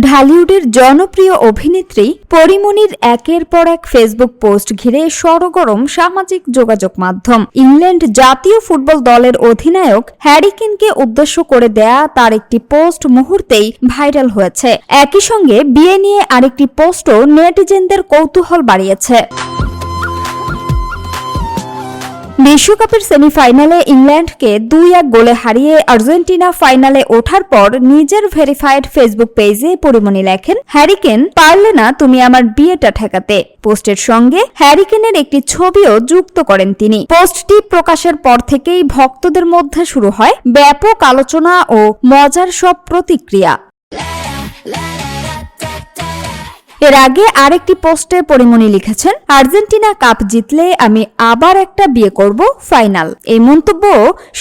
ঢালিউডের জনপ্রিয় অভিনেত্রী পরিমণির একের পর এক ফেসবুক পোস্ট ঘিরে সরগরম সামাজিক যোগাযোগ মাধ্যম। ইংল্যান্ড জাতীয় ফুটবল দলের অধিনায়ক হ্যারি কেনকে উদ্দেশ্য করে দেয়া তার একটি পোস্ট মুহূর্তেই ভাইরাল হয়েছে। একই সঙ্গে বিয়ে নিয়ে আরেকটি পোস্টও নেটিজেনদের কৌতূহল বাড়িয়েছে। বিশ্বকাপের সেমিফাইনালে ইংল্যান্ডকে 2-1 গোলে হারিয়ে আর্জেন্টিনা ফাইনালে ওঠার পর নিজের ভেরিফাইড ফেসবুক পেজে পরিমণি লেখেন, হ্যারি কেন, পারলে না তুমি আমার বিয়েটা ঠেকাতে। পোস্টের সঙ্গে হ্যারি কেনের একটি ছবিও যুক্ত করেন তিনি। পোস্টটি প্রকাশের পর থেকেই ভক্তদের মধ্যে শুরু হয় ব্যাপক আলোচনা ও মজার সব প্রতিক্রিয়া। এর আগে আরেকটি পোস্টে পরিমণি লিখেছেন, আর্জেন্টিনা কাপ জিতলে আমি আবার একটা বিয়ে করব, ফাইনাল। এই মন্তব্য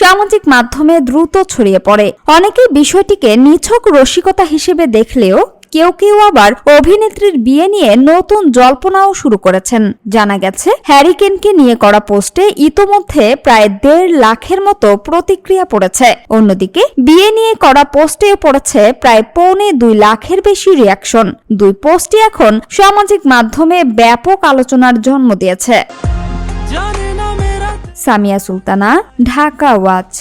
সামাজিক মাধ্যমে দ্রুত ছড়িয়ে পড়ে। অনেকেই বিষয়টিকে নিছক রসিকতা হিসেবে দেখলেও কেউ কেউ আবার অভিনেত্রীর বিয়ে নিয়ে নতুন জল্পনাও শুরু করেছেন। জানা গেছে, হ্যারি কেনকে নিয়ে করা পোস্টে ইতোমধ্যে প্রায় 1.5 লাখের মতো প্রতিক্রিয়া পড়েছে। অন্যদিকে বিয়ে নিয়ে করা পোস্টেও পড়েছে প্রায় 1.25 লাখের বেশি রিয়াকশন। দুই পোস্টই এখন সামাজিক মাধ্যমে ব্যাপক আলোচনার জন্ম দিয়েছে। সামিয়া সুলতানা, ঢাকা ওয়াচ।